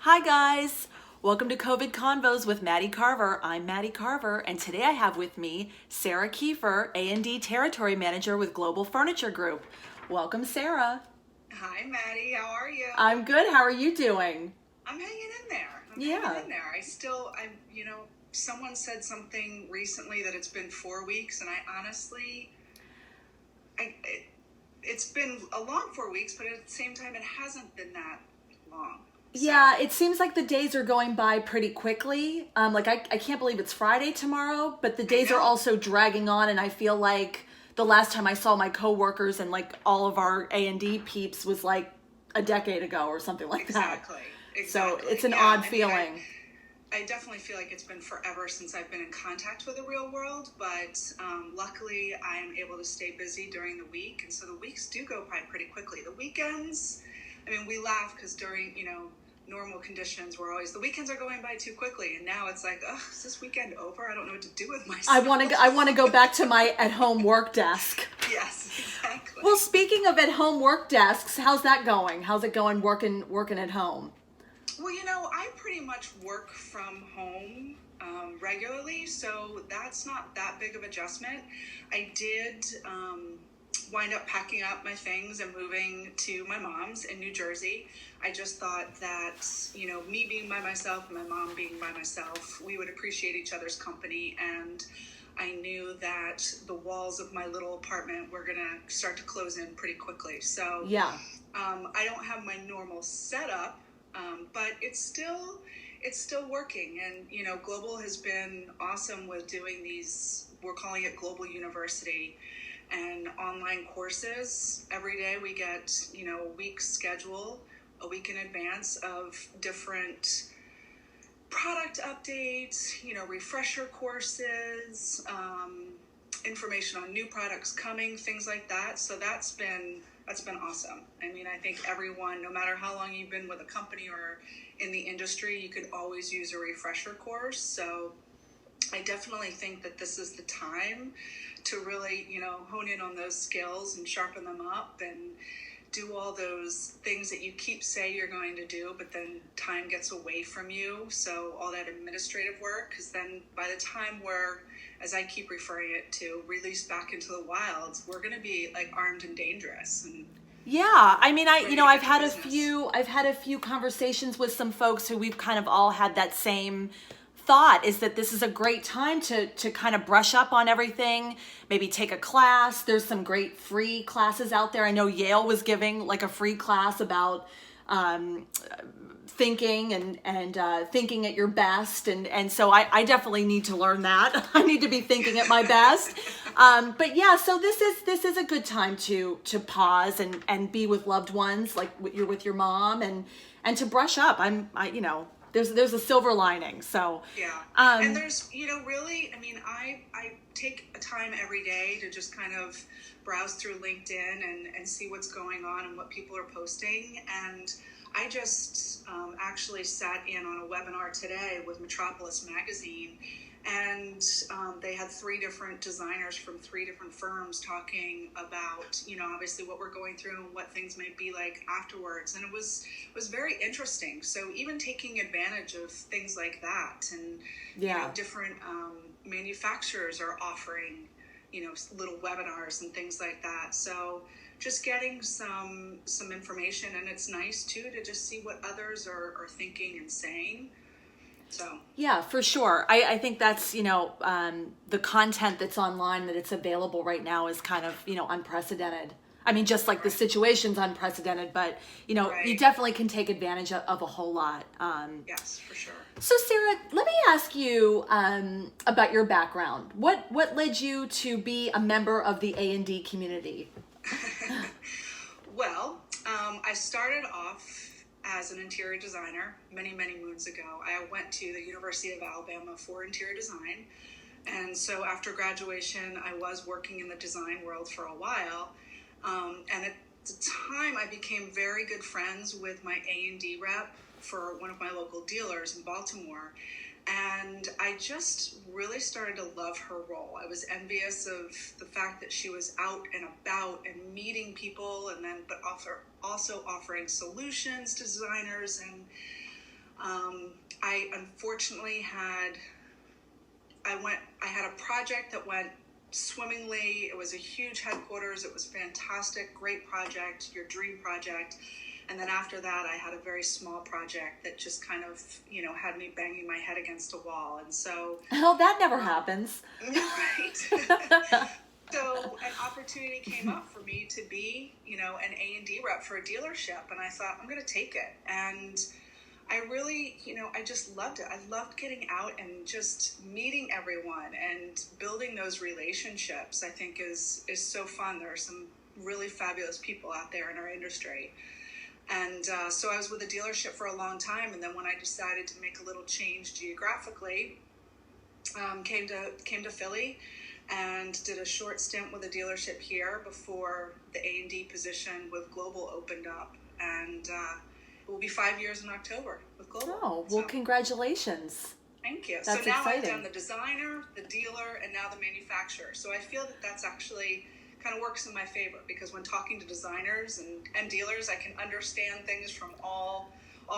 Hi guys, welcome to COVID Convos with Maddie Carver. I'm Maddie Carver, and today I have with me Sarah Keefer, A&D Territory Manager with Global Furniture Group. Welcome, Sarah. Hi, Maddie. How are you? I'm good. How are you doing? I'm hanging in there. Yeah. Someone said something recently that it's been 4 weeks, and it's been a long 4 weeks, but at the same time, it hasn't been that long. Yeah, it seems like the days are going by pretty quickly. I can't believe it's Friday tomorrow, but the days are also dragging on, and I feel like the last time I saw my coworkers and like all of our A&D peeps was like a decade ago or something like that. Exactly. So it's an odd feeling. I definitely feel like it's been forever since I've been in contact with the real world, but luckily I am able to stay busy during the week, and so the weeks do go by pretty quickly. The weekends, we laugh because during, normal conditions, the weekends are going by too quickly, and now it's like, oh, is this weekend over? I don't know what to do with myself. I want to go back to my at-home work desk. Yes, exactly. Well, speaking of at-home work desks, how's that going? How's it going working at home? Well, I pretty much work from home regularly, so that's not that big of adjustment. I did wind up packing up my things and moving to my mom's in New Jersey. I just thought that, me being by myself and my mom being by myself, we would appreciate each other's company, and I knew that the walls of my little apartment were going to start to close in pretty quickly. So yeah, I don't have my normal setup, but it's still working. And, Global has been awesome with doing these, we're calling it Global University, and online courses. Every day we get, a week's schedule, a week in advance of different product updates, refresher courses, information on new products coming, things like that. So that's been awesome. I think everyone, no matter how long you've been with a company or in the industry, you could always use a refresher course. So I definitely think that this is the time to really, hone in on those skills and sharpen them up and do all those things that you say you're going to do, but then time gets away from you. So all that administrative work, because then by the time we're, as I keep referring it to, released back into the wilds, we're going to be like armed and dangerous. And yeah, I've had a few conversations with some folks who we've kind of all had that same thought, is that this is a great time to kind of brush up on everything, maybe take a class. There's some great free classes out there. I know Yale was giving like a free class about thinking and thinking at your best, and so I definitely need to learn that. I need to be thinking at my best. But yeah, so this is a good time to pause and be with loved ones, like you're with your mom, and to brush up. There's a silver lining. So yeah, and there's really, I take a time every day to just kind of browse through LinkedIn and see what's going on and what people are posting. And I just actually sat in on a webinar today with Metropolis Magazine, and they had 3 different designers from 3 different firms talking about, obviously what we're going through and what things may be like afterwards. And it was very interesting. So even taking advantage of things like that, and different manufacturers are offering, little webinars and things like that. So just getting some information, and it's nice too to just see what others are thinking and saying. So yeah, for sure. I think that's, the content that's online, that it's available right now, is kind of, unprecedented. Just like the situation's unprecedented, but, you definitely can take advantage of a whole lot. Yes, for sure. So Sarah, let me ask you about your background. What led you to be a member of the A&D community? Well, I started off as an interior designer many, many moons ago. I went to the University of Alabama for interior design. And so after graduation, I was working in the design world for a while. And at the time, I became very good friends with my A&D rep for one of my local dealers in Baltimore. And I just really started to love her role. I was envious of the fact that she was out and about and meeting people, and then but also offering solutions to designers. And I unfortunately I had a project that went swimmingly. It was a huge headquarters. It was fantastic, great project, your dream project. And then after that, I had a very small project that just kind of, had me banging my head against a wall. And so, Oh, that never happens. right. So an opportunity came up for me to be, an A&D rep for a dealership. And I thought, I'm going to take it. And I really, I just loved it. I loved getting out and just meeting everyone and building those relationships. I think is so fun. There are some really fabulous people out there in our industry. And so I was with a dealership for a long time. And then when I decided to make a little change geographically, came to Philly and did a short stint with a dealership here before the A&D position with Global opened up. And it will be 5 years in October with Global. Oh, well, congratulations. Thank you. That's so now exciting. I've done the designer, the dealer, and now the manufacturer. So I feel that that's actually kind of works in my favor, because when talking to designers and dealers, I can understand things from all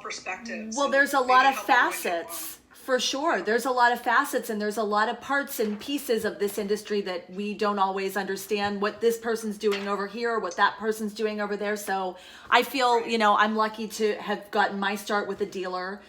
perspectives. Well, there's a lot of facets. For sure. There's a lot of facets, and there's a lot of parts and pieces of this industry that we don't always understand what this person's doing over here, what that person's doing over there. So I feel, I'm lucky to have gotten my start with a dealer,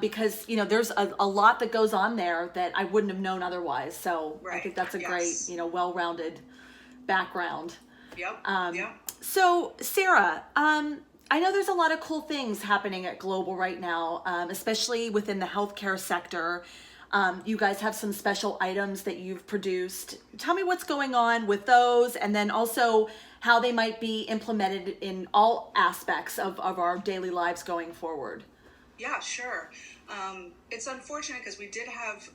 because, there's a lot that goes on there that I wouldn't have known otherwise. So I think that's a great, well-rounded background. Yep. So Sarah, I know there's a lot of cool things happening at Global right now, especially within the healthcare sector. You guys have some special items that you've produced. Tell me what's going on with those, and then also how they might be implemented in all aspects of our daily lives going forward. Yeah, sure. It's unfortunate because we did have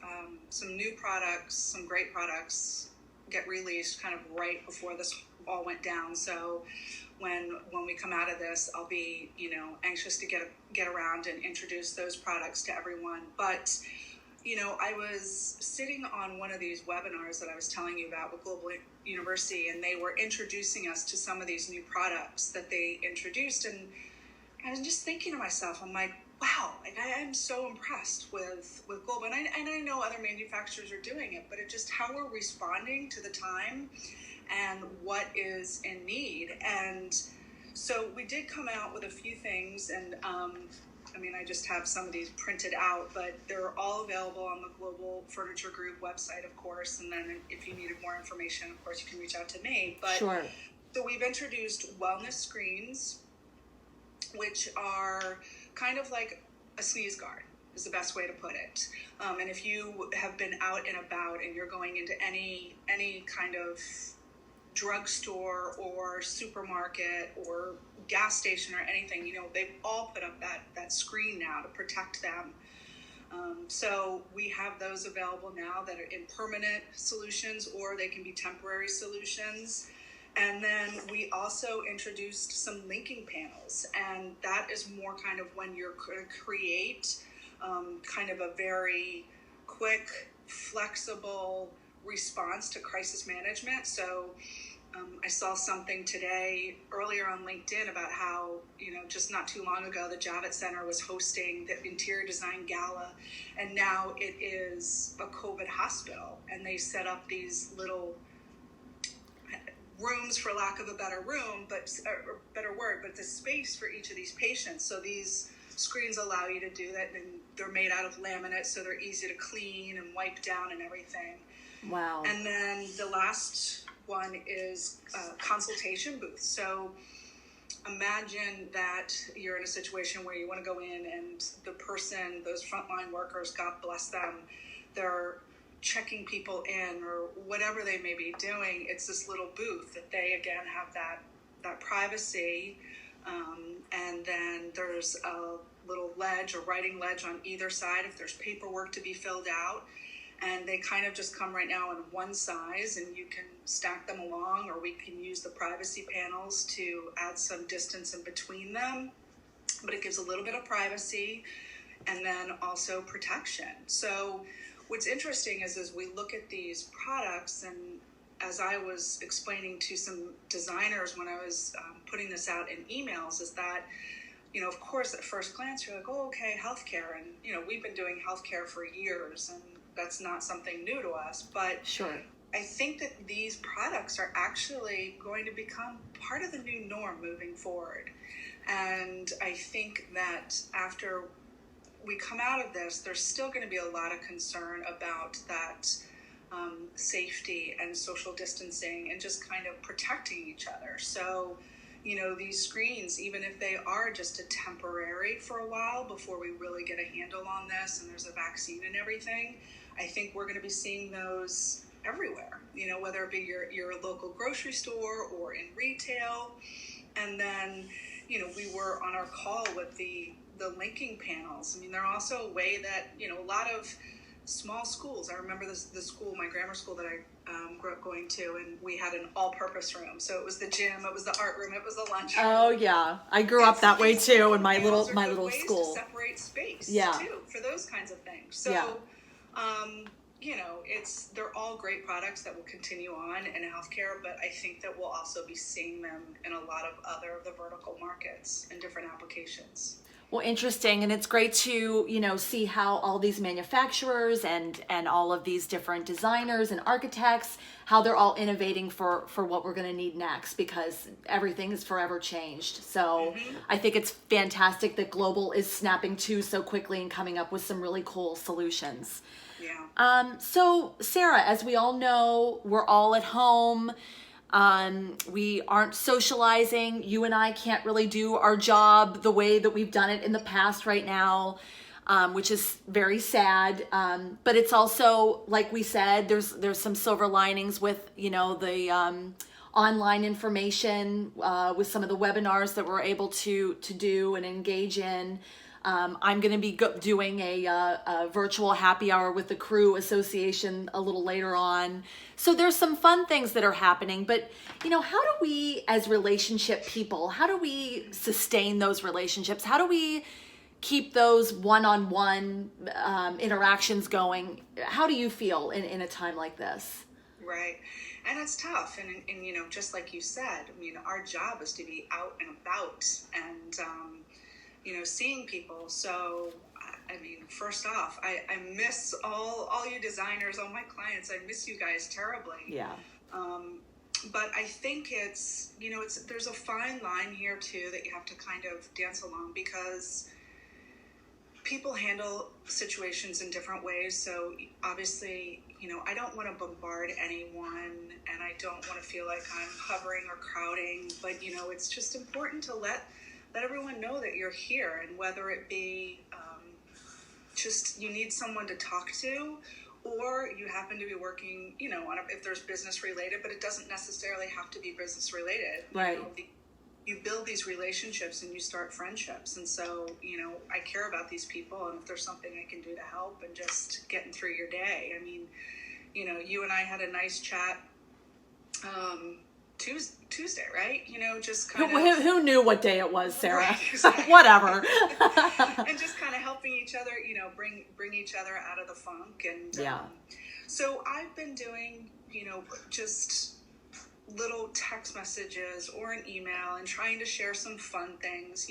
some new products, some great products get released kind of right before this all went down. So when we come out of this, I'll be, anxious to get around and introduce those products to everyone. But, I was sitting on one of these webinars that I was telling you about with Global University, and they were introducing us to some of these new products that they introduced. And I was just thinking to myself, I'm like, wow, I'm so impressed with Global. And I know other manufacturers are doing it, but it just how we're responding to the time and what is in need. And so we did come out with a few things, and I just have some of these printed out, but they're all available on the Global Furniture Group website, of course. And then if you needed more information, of course, you can reach out to me. But sure. So we've introduced wellness screens, which are kind of like a sneeze guard, is the best way to put it. And if you have been out and about and you're going into any kind of drugstore or supermarket or gas station or anything, they've all put up that screen now to protect them. So we have those available now that are in permanent solutions, or they can be temporary solutions. And then we also introduced some linking panels, and that is more kind of when you're going to create kind of a very quick, flexible response to crisis management. So I saw something today earlier on LinkedIn about how, just not too long ago, the Javits Center was hosting the interior design gala, and now it is a COVID hospital, and they set up these little rooms, for lack of a better word, but the space for each of these patients. So these screens allow you to do that, and they're made out of laminate, so they're easy to clean and wipe down and everything. Wow. And then the last one is consultation booths. So imagine that you're in a situation where you want to go in, and the person, those frontline workers, God bless them, they're checking people in or whatever they may be doing. It's this little booth that they, again, have that privacy. And then there's a little ledge, a writing ledge on either side if there's paperwork to be filled out. And they kind of just come right now in one size, and you can stack them along, or we can use the privacy panels to add some distance in between them. But it gives a little bit of privacy and then also protection. So what's interesting is as we look at these products, and as I was explaining to some designers when I was putting this out in emails, is that, of course, at first glance, you're like, oh, okay, healthcare. And, we've been doing healthcare for years, and that's not something new to us. But sure. I think that these products are actually going to become part of the new norm moving forward. And I think that after we come out of this, there's still going to be a lot of concern about that safety and social distancing and just kind of protecting each other. So, these screens, even if they are just a temporary for a while before we really get a handle on this and there's a vaccine and everything, I think we're going to be seeing those everywhere, whether it be your local grocery store or in retail. And then, we were on our call with the linking panels. I mean, they're also a way that, a lot of small schools, I remember the school, my grammar school that I grew up going to, and we had an all-purpose room. So it was the gym, it was the art room, it was the lunch room. Oh yeah, I grew up that way too in my little school. To separate space, yeah, too, for those kinds of things. So, yeah. They're all great products that will continue on in healthcare, but I think that we'll also be seeing them in a lot of other of the vertical markets and different applications. Well, interesting. And it's great to, see how all these manufacturers and all of these different designers and architects, how they're all innovating for what we're going to need next, because everything is forever changed. So I think it's fantastic that Global is snapping to so quickly and coming up with some really cool solutions. Yeah. So Sarah, as we all know, we're all at home. We aren't socializing. You and I can't really do our job the way that we've done it in the past right now, which is very sad. But it's also, like we said, there's some silver linings with, the online information, with some of the webinars that we're able to do and engage in. I'm going to be doing a virtual happy hour with the Crew Association a little later on. So there's some fun things that are happening, but how do we, as relationship people, how do we sustain those relationships? How do we keep those one-on-one interactions going? How do you feel in a time like this? Right. And it's tough. And just like you said, our job is to be out and about and, seeing people. So, first off, I miss all you designers, all my clients. I miss you guys terribly. Yeah. But I think there's a fine line here too that you have to kind of dance along, because people handle situations in different ways. So obviously, I don't want to bombard anyone, and I don't want to feel like I'm hovering or crowding, but it's just important to let everyone know that you're here, and whether it be just you need someone to talk to, or you happen to be working, if there's business related, but it doesn't necessarily have to be business related. Right. You build these relationships and you start friendships. And so, I care about these people, and if there's something I can do to help and just getting through your day. You and I had a nice chat Tuesday, right? Just kind of... Who knew what day it was, Sarah? Right, exactly. Whatever. And just kind of helping each other, bring each other out of the funk. And yeah. So I've been doing, just little text messages or an email and trying to share some fun things.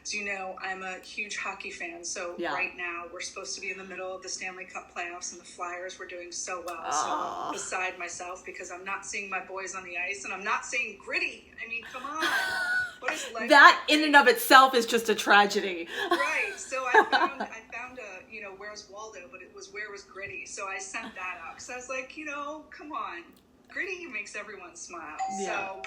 As you know, I'm a huge hockey fan. So Right now we're supposed to be in the middle of the Stanley Cup playoffs, and the Flyers were doing so well. So I'm beside myself because I'm not seeing my boys on the ice, and I'm not seeing Gritty. Come on. What is life that like? In and of itself is just a tragedy. Right. So I found a, where's Waldo, but it was where was Gritty. So I sent that out because I was like, come on. Gritty makes everyone smile. Yeah. So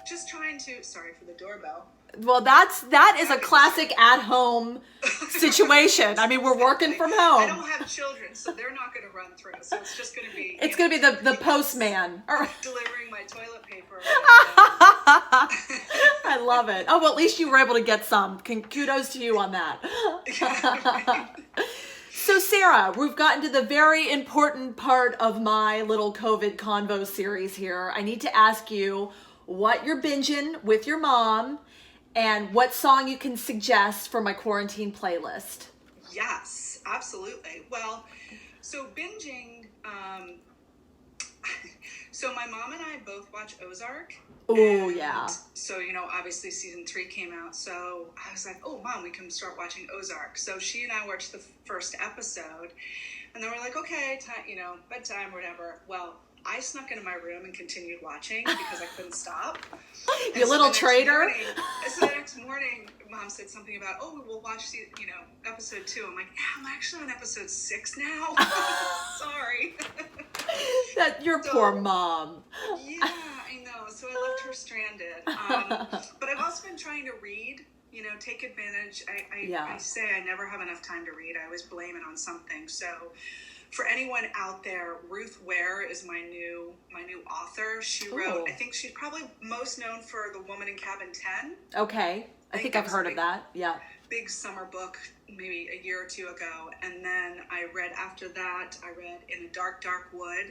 just trying to, sorry for the doorbell. Well, that is a classic at-home situation. We're working from home. I don't have children, so they're not going to run through. So it's just going to be... It's going to be the postman. Delivering my toilet paper. I love it. Oh, well, at least you were able to get some. Kudos to you on that. So, Sarah, we've gotten to the very important part of my little COVID Convo series here. I need to ask you what you're binging with your mom, and what song you can suggest for my quarantine playlist. Yes, absolutely. Well, so binging, So my mom and I both watch Ozark. Oh, And yeah. so, you know, obviously season 3 came out. So I was like, oh, Mom, we can start watching Ozark. So she and I watched the first episode. And then we're like, okay, time, you know, bedtime, whatever. Well, I snuck into my room and continued watching because I couldn't stop. You little traitor. So the next morning, Mom said something about, oh, we'll watch the, you know, episode 2. I'm like, yeah, I'm actually on episode 6 now. Sorry. That your poor mom. Yeah, I know. So I left her stranded. But I've also been trying to read, you know, take advantage. I say I never have enough time to read. I always blame it on something. So for anyone out there, Ruth Ware is my new author. She wrote, I think she's probably most known for The Woman in Cabin 10. Okay. I think I've heard of that. Yeah. Big summer book maybe a year or 2 ago. And then I read after that, I read In a Dark, Dark Wood.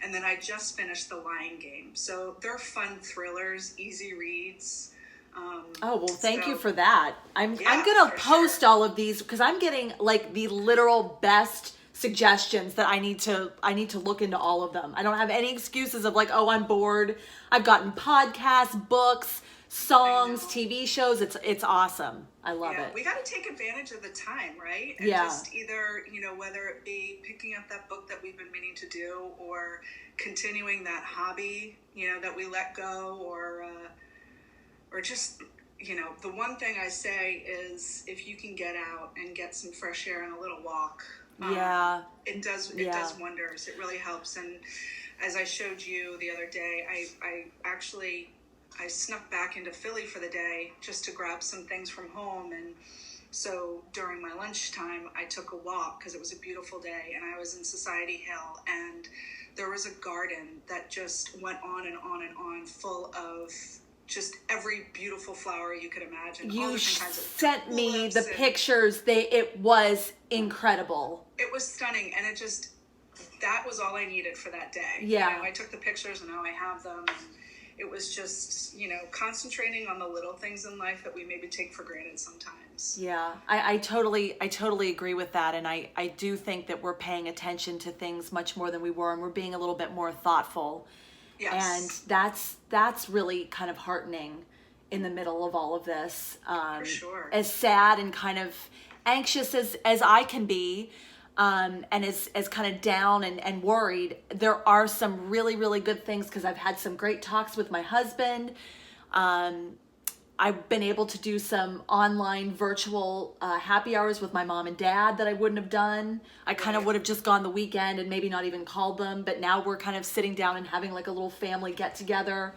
And then I just finished The Lion Game. So they're fun thrillers, easy reads. Thank you for that. I'm going to post all of these because I'm getting like the literal best suggestions that I need to look into all of them. I don't have any excuses of like, oh, I'm bored. I've gotten podcasts, books, songs, TV shows. It's awesome. I love it. We got to take advantage of the time, right? And just either, you know, whether it be picking up that book that we've been meaning to do or continuing that hobby, you know, that we let go or just, you know, the one thing I say is if you can get out and get some fresh air and a little walk, it does wonders. It really helps. And as I showed you the other day, I snuck back into Philly for the day just to grab some things from home. And so during my lunchtime, I took a walk because it was a beautiful day and I was in Society Hill and there was a garden that just went on and on and on full of just every beautiful flower you could imagine. You all different kinds of sent me the pictures. It was incredible. It was stunning. And that was all I needed for that day. Yeah. You know, I took the pictures and now I have them. And it was just, you know, concentrating on the little things in life that we maybe take for granted sometimes. Yeah, I totally agree with that. And I do think that we're paying attention to things much more than we were, and we're being a little bit more thoughtful. Yes. And that's really kind of heartening in the middle of all of this. For sure. As sad and kind of anxious as I can be, and as kind of down and worried, there are some really, really good things because I've had some great talks with my husband. I've been able to do some online virtual happy hours with my mom and dad that I wouldn't have done. I kind of would have just gone the weekend and maybe not even called them, but now we're kind of sitting down and having like a little family get together.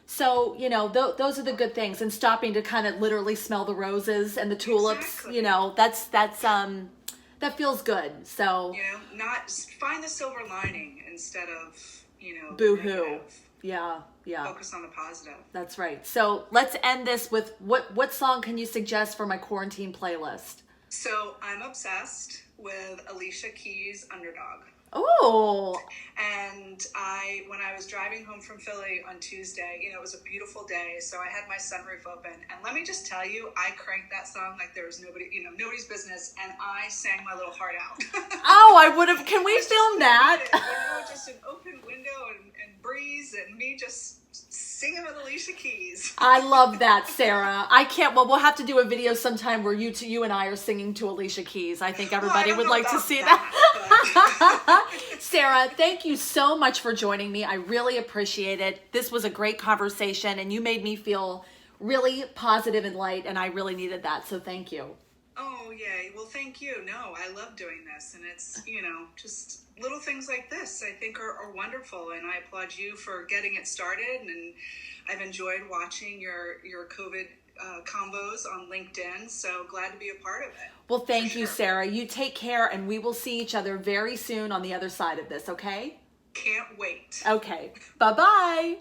So, you know, those are the good things, and stopping to kind of literally smell the roses and the tulips. Exactly. You know, that feels good. So, you know, not find the silver lining instead of, you know, boo-hoo. Yeah. Focus on the positive. That's right. So let's end this with what song can you suggest for my quarantine playlist? So I'm obsessed with Alicia Keys' Underdog. Oh. And when I was driving home from Philly on Tuesday, you know, it was a beautiful day, so I had my sunroof open, and let me just tell you, I cranked that song like there was nobody's business, and I sang my little heart out. Oh, I would have. Can we film that? You know, just an open window and breeze, and me just singing with Alicia Keys. I love that, Sarah. I can't. Well, we'll have to do a video sometime where you and I are singing to Alicia Keys. I think everybody would like to see that. Sarah, thank you so much for joining me. I really appreciate it. This was a great conversation, and you made me feel really positive and light, and I really needed that. So thank you. Oh, yay. Well, thank you. No, I love doing this, and it's, you know, just little things like this I think are wonderful, and I applaud you for getting it started, and I've enjoyed watching your COVID convos on LinkedIn, so glad to be a part of it. Well, thank you, Sarah. You take care, and we will see each other very soon on the other side of this, okay? Can't wait. Okay. Bye-bye.